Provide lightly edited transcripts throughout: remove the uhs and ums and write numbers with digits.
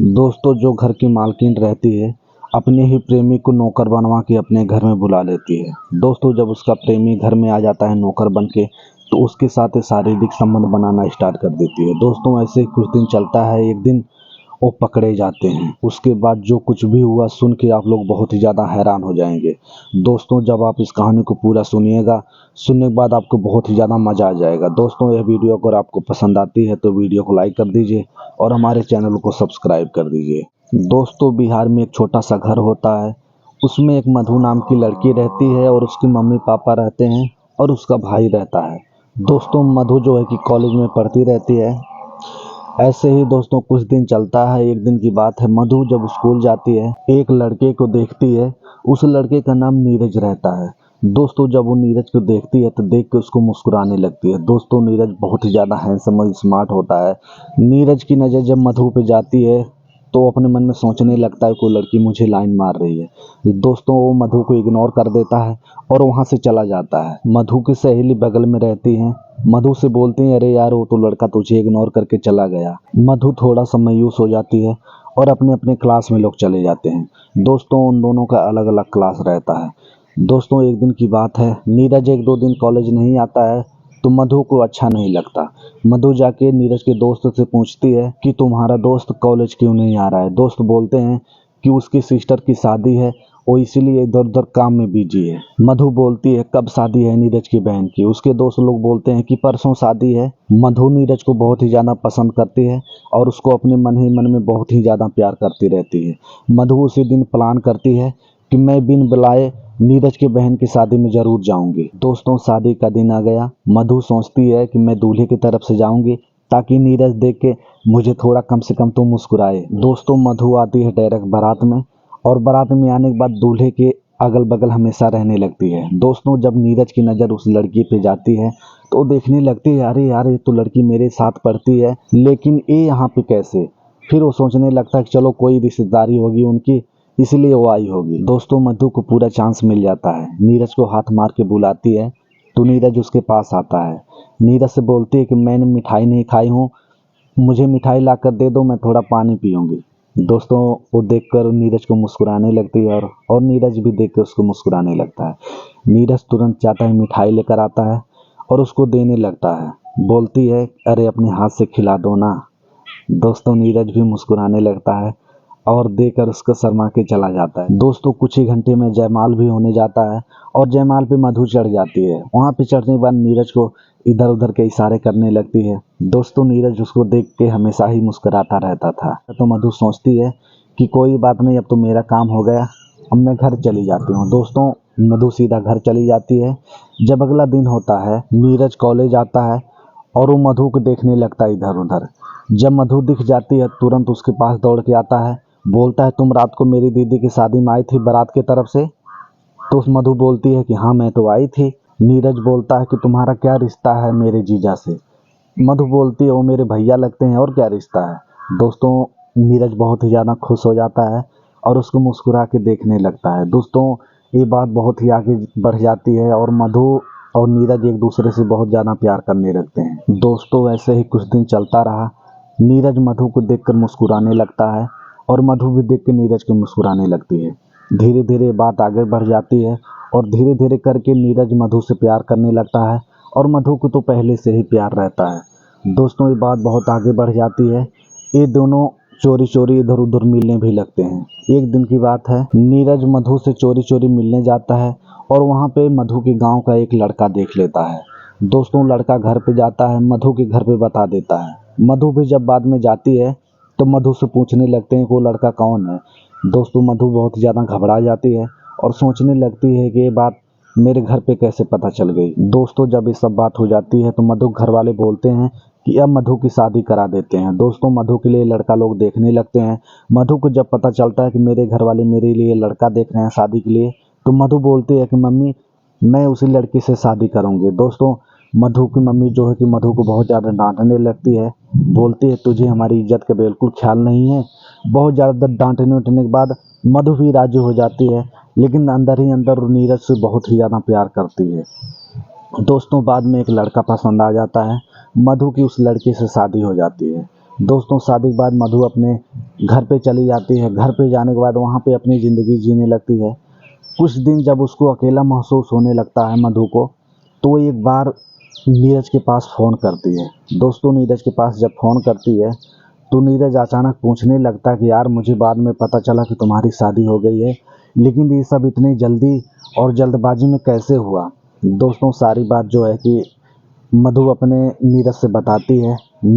दोस्तों, जो घर की मालकिन रहती है अपने ही प्रेमी को नौकर बनवा के अपने घर में बुला लेती है। दोस्तों, जब उसका प्रेमी घर में आ जाता है नौकर बन के, तो उसके साथ शारीरिक संबंध बनाना स्टार्ट कर देती है। दोस्तों, ऐसे ही कुछ दिन चलता है। एक दिन वो पकड़े जाते हैं। उसके बाद जो कुछ भी हुआ सुन के आप लोग बहुत ही ज़्यादा हैरान हो जाएंगे। दोस्तों, जब आप इस कहानी को पूरा सुनिएगा, सुनने के बाद आपको बहुत ही ज़्यादा मज़ा आ जाएगा। दोस्तों, यह वीडियो अगर आपको पसंद आती है तो वीडियो को लाइक कर दीजिए और हमारे चैनल को सब्सक्राइब कर दीजिए। दोस्तों, बिहार में एक छोटा सा घर होता है। उसमें एक मधु नाम की लड़की रहती है और उसके मम्मी पापा रहते हैं और उसका भाई रहता है। दोस्तों, मधु जो है कि कॉलेज में पढ़ती रहती है। ऐसे ही दोस्तों कुछ दिन चलता है। एक दिन की बात है, मधु जब स्कूल जाती है एक लड़के को देखती है। उस लड़के का नाम नीरज रहता है। दोस्तों, जब वो नीरज को देखती है तो देख के उसको मुस्कुराने लगती है। दोस्तों, नीरज बहुत ही ज़्यादा हैंडसम और स्मार्ट होता है। नीरज की नज़र जब मधु पे जाती है तो अपने मन में सोचने लगता है कोई लड़की मुझे लाइन मार रही है। दोस्तों, वो मधु को इग्नोर कर देता है और वहाँ से चला जाता है। मधु की सहेली बगल में रहती हैं। मधु से बोलती हैं, अरे यार, वो तो लड़का तुझे इग्नोर करके चला गया। मधु थोड़ा सा मायूस हो जाती है और अपने अपने क्लास में लोग चले जाते हैं। दोस्तों, उन दोनों का अलग अलग क्लास रहता है। दोस्तों, एक दिन की बात है, नीरज एक दो दिन कॉलेज नहीं आता है तो मधु को अच्छा नहीं लगता। मधु जाके नीरज के दोस्त से पूछती है कि तुम्हारा दोस्त कॉलेज क्यों नहीं आ रहा है। दोस्त बोलते हैं कि उसकी सिस्टर की शादी है, वो इसीलिए इधर उधर काम में बिजी है। मधु बोलती है, कब शादी है नीरज की बहन की। उसके दोस्त लोग बोलते हैं कि परसों शादी है। मधु नीरज को बहुत ही ज़्यादा पसंद करती है और उसको अपने मन ही मन में बहुत ही ज़्यादा प्यार करती रहती है। मधु उसी दिन प्लान करती है कि मैं बिन बुलाए नीरज की बहन की शादी में जरूर जाऊंगी। दोस्तों, शादी का दिन आ गया। मधु सोचती है कि मैं दूल्हे की तरफ से जाऊंगी ताकि नीरज देख के मुझे थोड़ा कम से कम तो मुस्कुराए। दोस्तों, मधु आती है डायरेक्ट बारात में और बारात में आने के बाद दूल्हे के अगल बगल हमेशा रहने लगती है। दोस्तों, जब नीरज की नज़र उस लड़की पे जाती है तो देखने लगती है, अरे यार, ये तो लड़की मेरे साथ पढ़ती है, लेकिन ये यहाँ पे कैसे। फिर वो सोचने लगता है कि चलो कोई रिश्तेदारी होगी उनकी, इसलिए वो आई होगी। दोस्तों, मधु को पूरा चांस मिल जाता है। नीरज को हाथ मार के बुलाती है तो नीरज उसके पास आता है। नीरज से बोलती है कि मैंने मिठाई नहीं खाई हूँ, मुझे मिठाई ला कर दे दो, मैं थोड़ा पानी पीऊँगी। दोस्तों, वो देखकर नीरज को मुस्कुराने लगती है और नीरज भी देख कर उसको मुस्कुराने लगता है। नीरज तुरंत जाता है, मिठाई लेकर आता है और उसको देने लगता है। बोलती है, अरे अपने हाथ से खिला दो ना। दोस्तों, नीरज भी मुस्कुराने लगता है और देकर उसको शर्मा के चला जाता है। दोस्तों, कुछ ही घंटे में जयमाल भी होने जाता है और जयमाल पे मधु चढ़ जाती है। वहाँ पे चढ़ने के बाद नीरज को इधर उधर के इशारे करने लगती है। दोस्तों, नीरज उसको देख के हमेशा ही मुस्कुराता रहता था। तो मधु सोचती है कि कोई बात नहीं, अब तो मेरा काम हो गया, अब मैं घर चली जाती हूँ। दोस्तों, मधु सीधा घर चली जाती है। जब अगला दिन होता है, नीरज कॉलेज आता है और वो मधु को देखने लगता है इधर उधर। जब मधु दिख जाती है तुरंत उसके पास दौड़ के आता है। बोलता है, तुम रात को मेरी दीदी की शादी में आई थी बारात की तरफ से। तो उस मधु बोलती है कि हाँ, मैं तो आई थी। नीरज बोलता है कि तुम्हारा क्या रिश्ता है मेरे जीजा से। मधु बोलती है, वो मेरे भैया लगते हैं, और क्या रिश्ता है। दोस्तों, नीरज बहुत ही ज़्यादा खुश हो जाता है और उसको मुस्कुरा के देखने लगता है। दोस्तों, ये बात बहुत ही आगे बढ़ जाती है और मधु और नीरज एक दूसरे से बहुत ज़्यादा प्यार करने लगते हैं। दोस्तों, ऐसे ही कुछ दिन चलता रहा। नीरज मधु को देखकर मुस्कुराने लगता है और मधु भी देख के नीरज को मुस्कुराने लगती है। धीरे धीरे बात आगे बढ़ जाती है और धीरे धीरे करके नीरज मधु से प्यार करने लगता है और मधु को तो पहले से ही प्यार रहता है। दोस्तों, ये बात बहुत आगे बढ़ जाती है। ये दोनों चोरी चोरी इधर उधर मिलने भी लगते हैं। एक दिन की बात है, नीरज मधु से चोरी चोरी मिलने जाता है और वहाँ पे मधु के गांव का एक लड़का देख लेता है। दोस्तों, लड़का घर पे जाता है, मधु के घर पे बता देता है। मधु भी जब बाद में जाती है तो मधु से पूछने लगते हैं कि वो लड़का कौन है। दोस्तों, मधु बहुत ज़्यादा घबरा जाती है और सोचने लगती है कि ये बात मेरे घर पे कैसे पता चल गई। दोस्तों, जब ये सब बात हो जाती है तो मधु घर वाले बोलते हैं कि अब मधु की शादी करा देते हैं। दोस्तों, मधु के लिए लड़का लोग देखने लगते हैं। मधु को जब पता चलता है कि मेरे घर वाले मेरे लिए लड़का देख रहे हैं शादी के लिए, तो मधु बोलती है कि मम्मी, मैं उसी लड़की से शादी करूँगी। दोस्तों, मधु की मम्मी जो है कि मधु को बहुत ज़्यादा डांटने लगती है। बोलती है, तुझे हमारी इज्जत का बिल्कुल ख्याल नहीं है। बहुत ज़्यादा डांटने उठने के बाद मधु भी राजी हो जाती है, लेकिन अंदर ही अंदर नीरज से बहुत ही ज़्यादा प्यार करती है। दोस्तों, बाद में एक लड़का पसंद आ जाता है। मधु की उस लड़के से शादी हो जाती है। दोस्तों, शादी के बाद मधु अपने घर पे चली जाती है। घर पे जाने के बाद वहाँ पे अपनी ज़िंदगी जीने लगती है। कुछ दिन जब उसको अकेला महसूस होने लगता है मधु को, तो एक बार नीरज के पास फ़ोन करती है। दोस्तों नीरज के पास जब फ़ोन करती है तो नीरज अचानक पूछने लगता है कि यार मुझे बाद में पता चला कि तुम्हारी शादी हो गई है, लेकिन ये सब इतनी जल्दी और जल्दबाजी में कैसे हुआ। दोस्तों सारी बात जो है कि मधु अपने नीरज से बताती है।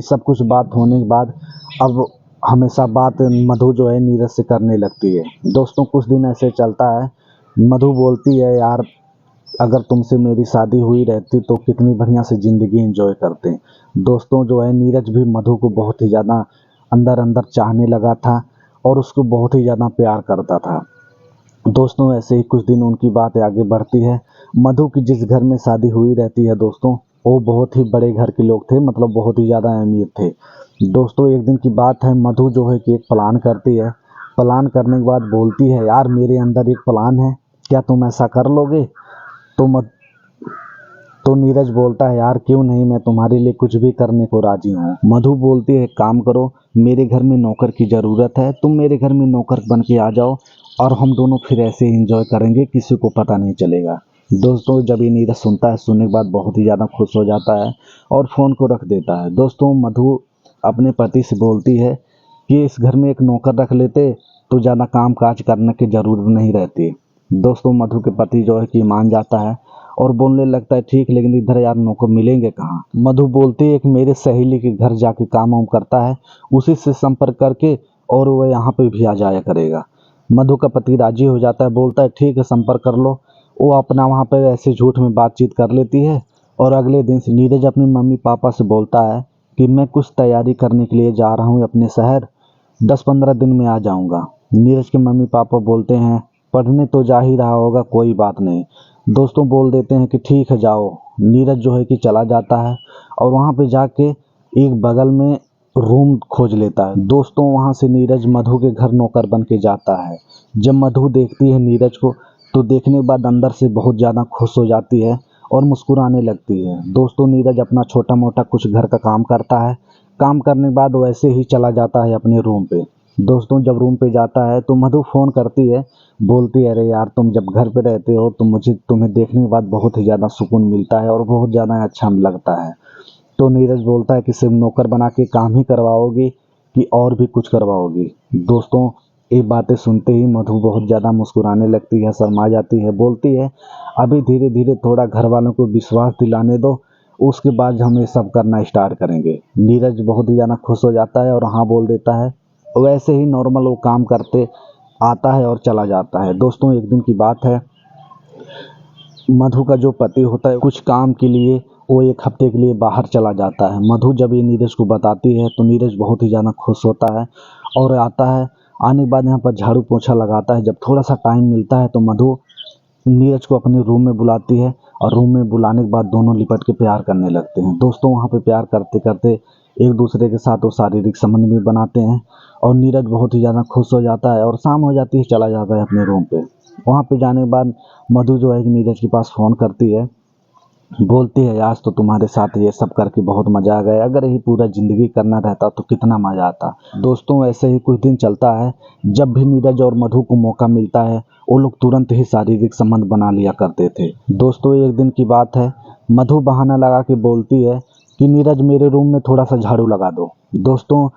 सब कुछ बात होने के बाद अब हमेशा बात मधु जो है नीरज से करने लगती है। दोस्तों कुछ दिन ऐसे चलता है। मधु बोलती है यार अगर तुमसे मेरी शादी हुई रहती तो कितनी बढ़िया से ज़िंदगी एंजॉय करते। दोस्तों जो है नीरज भी मधु को बहुत ही ज़्यादा अंदर अंदर चाहने लगा था और उसको बहुत ही ज़्यादा प्यार करता था। दोस्तों ऐसे ही कुछ दिन उनकी बात आगे बढ़ती है। मधु की जिस घर में शादी हुई रहती है दोस्तों, वो बहुत ही बड़े घर के लोग थे, मतलब बहुत ही ज़्यादा अमीर थे। दोस्तों एक दिन की बात है, मधु जो है कि एक प्लान करती है। प्लान करने के बाद बोलती है यार मेरे अंदर एक प्लान है, क्या तुम ऐसा कर लोगे। तो मत तो नीरज बोलता है यार क्यों नहीं, मैं तुम्हारे लिए कुछ भी करने को राजी हूँ। मधु बोलती है काम करो, मेरे घर में नौकर की ज़रूरत है, तुम मेरे घर में नौकर बन के आ जाओ और हम दोनों फिर ऐसे ही इंजॉय करेंगे, किसी को पता नहीं चलेगा। दोस्तों जब ये नीरज सुनता है, सुनने के बाद बहुत ही ज़्यादा खुश हो जाता है और फ़ोन को रख देता है। दोस्तों मधु अपने पति से बोलती है कि इस घर में एक नौकर रख लेते तो ज़्यादा काम काज करने की ज़रूरत नहीं रहती। दोस्तों मधु के पति जो है कि मान जाता है और बोलने लगता है ठीक, लेकिन इधर यार नौकर मिलेंगे कहाँ। मधु बोलती है कि मेरे सहेली के घर जाके काम वाम करता है, उसी से संपर्क करके और वह यहाँ पे भी आ जाया करेगा। मधु का पति राजी हो जाता है, बोलता है ठीक है संपर्क कर लो। वो अपना वहाँ पर ऐसे झूठ में बातचीत कर लेती है और अगले दिन से नीरज अपने मम्मी पापा से बोलता है कि मैं कुछ तैयारी करने के लिए जा रहा हूँ अपने शहर, 10-15 दिन में आ जाऊँगा। नीरज के मम्मी पापा बोलते हैं पढ़ने तो जा ही रहा होगा, कोई बात नहीं। दोस्तों बोल देते हैं कि ठीक है जाओ। नीरज जो है कि चला जाता है और वहाँ पे जाके एक बगल में रूम खोज लेता है। दोस्तों वहाँ से नीरज मधु के घर नौकर बन के जाता है। जब मधु देखती है नीरज को तो देखने के बाद अंदर से बहुत ज़्यादा खुश हो जाती है और मुस्कुराने लगती है। दोस्तों नीरज अपना छोटा मोटा कुछ घर का काम करता है। काम करने के बाद वैसे ही चला जाता है अपने रूम पे। दोस्तों जब रूम पे जाता है तो मधु फ़ोन करती है, बोलती है अरे यार तुम जब घर पे रहते हो तो मुझे तुम्हें देखने के बाद बहुत ही ज़्यादा सुकून मिलता है और बहुत ज़्यादा अच्छा लगता है। तो नीरज बोलता है कि सिर्फ नौकर बना के काम ही करवाओगी कि और भी कुछ करवाओगी। दोस्तों ये बातें सुनते ही मधु बहुत ज़्यादा मुस्कुराने लगती है, शर्मा जाती है, बोलती है अभी धीरे धीरे थोड़ा घर वालों को विश्वास दिलाने दो, उसके बाद हम ये सब करना स्टार्ट करेंगे। नीरज बहुत ही ज़्यादा खुश हो जाता है और हाँ बोल देता है। वैसे ही नॉर्मल वो काम करते आता है और चला जाता है। दोस्तों एक दिन की बात है, मधु का जो पति होता है कुछ काम के लिए वो एक हफ्ते के लिए बाहर चला जाता है। मधु जब ये नीरज को बताती है तो नीरज बहुत ही ज़्यादा खुश होता है और आता है। आने के बाद यहाँ पर झाड़ू पोछा लगाता है। जब थोड़ा सा टाइम मिलता है तो मधु नीरज को अपने रूम में बुलाती है और रूम में बुलाने के बाद दोनों लिपट के प्यार करने लगते हैं। दोस्तों वहाँ पे प्यार करते करते एक दूसरे के साथ वो शारीरिक संबंध भी बनाते हैं और नीरज बहुत ही ज़्यादा खुश हो जाता है और शाम हो जाती है, चला जाता है अपने रूम पे। वहाँ पे जाने के बाद मधु जो है कि नीरज के पास फ़ोन करती है, बोलती है आज तो तुम्हारे साथ ये सब करके बहुत मज़ा आ गया, अगर यही पूरा ज़िंदगी करना रहता तो कितना मज़ा आता। दोस्तों ऐसे ही कुछ दिन चलता है। जब भी नीरज और मधु को मौका मिलता है वो लोग तुरंत ही शारीरिक संबंध बना लिया करते थे। दोस्तों एक दिन की बात है, मधु बहाना लगा के बोलती है कि नीरज मेरे रूम में थोड़ा सा झाड़ू लगा दो। दोस्तों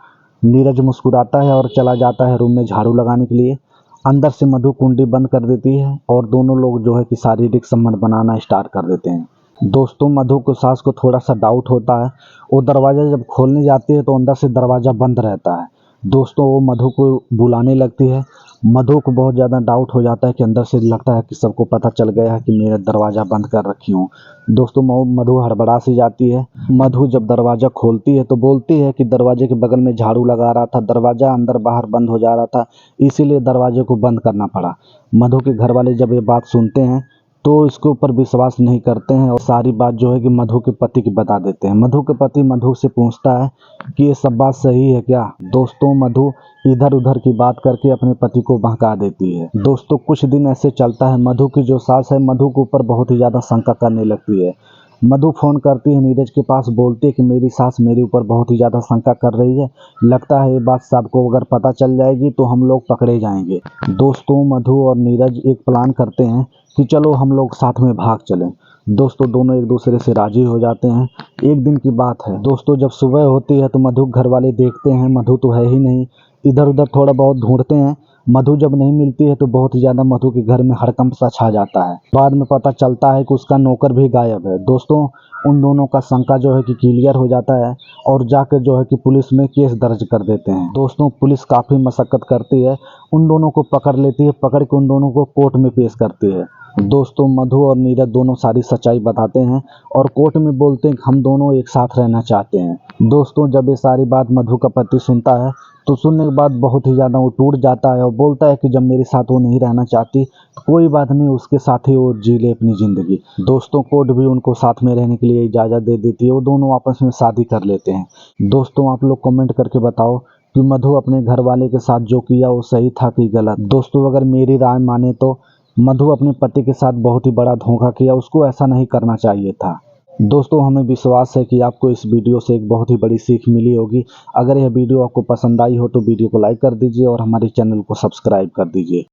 नीरज मुस्कुराता है और चला जाता है रूम में झाड़ू लगाने के लिए। अंदर से मधु कुंडी बंद कर देती है और दोनों लोग जो है कि शारीरिक संबंध बनाना स्टार्ट कर देते हैं। दोस्तों मधु को सास को थोड़ा सा डाउट होता है, वो दरवाज़ा जब खोलने जाती है तो अंदर से दरवाज़ा बंद रहता है। दोस्तों वो मधु को बुलाने लगती है। मधु को बहुत ज़्यादा डाउट हो जाता है कि अंदर से लगता है कि सबको पता चल गया है कि मेरा दरवाज़ा बंद कर रखी हूँ। दोस्तों मधु हड़बड़ा सी जाती है। मधु जब दरवाज़ा खोलती है तो बोलती है कि दरवाजे के बगल में झाड़ू लगा रहा था, दरवाज़ा अंदर बाहर बंद हो जा रहा था, इसीलिए दरवाजे को बंद करना पड़ा। मधु के घर वाले जब ये बात सुनते हैं तो इसके ऊपर विश्वास नहीं करते हैं और सारी बात जो है कि मधु के पति की बता देते हैं। मधु के पति मधु से पूछता है कि ये सब बात सही है क्या। दोस्तों मधु इधर उधर की बात करके अपने पति को बहका देती है। दोस्तों कुछ दिन ऐसे चलता है। मधु की जो सास है मधु के ऊपर बहुत ही ज़्यादा शंका करने लगती है मधु फ़ोन करती है नीरज के पास, बोलती है कि मेरी सास मेरे ऊपर बहुत ही ज़्यादा शंका कर रही है, लगता है ये बात सबको अगर पता चल जाएगी तो हम लोग पकड़े जाएंगे। दोस्तों मधु और नीरज एक प्लान करते हैं कि चलो हम लोग साथ में भाग चलें। दोस्तों दोनों एक दूसरे से राजी हो जाते हैं। एक दिन की बात है दोस्तों, जब सुबह होती है तो मधु घर वाले देखते हैं मधु तो है ही नहीं। इधर उधर थोड़ा बहुत ढूंढते हैं, मधु जब नहीं मिलती है तो बहुत ही ज़्यादा मधु के घर में हड़कंप सा छा जाता है। बाद में पता चलता है कि उसका नौकर भी गायब है। दोस्तों उन दोनों का शंका जो है कि क्लियर हो जाता है और जाकर जो है कि पुलिस में केस दर्ज कर देते हैं। दोस्तों पुलिस काफ़ी मशक्कत करती है, उन दोनों को पकड़ लेती है, पकड़ के उन दोनों को कोर्ट में पेश करती है। दोस्तों मधु और नीरज दोनों सारी सच्चाई बताते हैं और कोर्ट में बोलते हैं कि हम दोनों एक साथ रहना चाहते हैं। दोस्तों जब ये सारी बात मधु का पति सुनता है तो सुनने के बाद बहुत ही ज़्यादा वो टूट जाता है और बोलता है कि जब मेरे साथ वो नहीं रहना चाहती तो कोई बात नहीं, उसके साथ ही वो जी ले अपनी ज़िंदगी। दोस्तों कोर्ट भी उनको साथ में रहने के लिए इजाज़त दे देती है, वो दोनों आपस में शादी कर लेते हैं। दोस्तों आप लोग कमेंट करके बताओ कि मधु अपने घर वाले के साथ जो किया वो सही था कि गलत। दोस्तों अगर मेरी राय माने तो मधु अपने पति के साथ बहुत ही बड़ा धोखा किया, उसको ऐसा नहीं करना चाहिए था। दोस्तों हमें विश्वास है कि आपको इस वीडियो से एक बहुत ही बड़ी सीख मिली होगी। अगर यह वीडियो आपको पसंद आई हो तो वीडियो को लाइक कर दीजिए और हमारे चैनल को सब्सक्राइब कर दीजिए।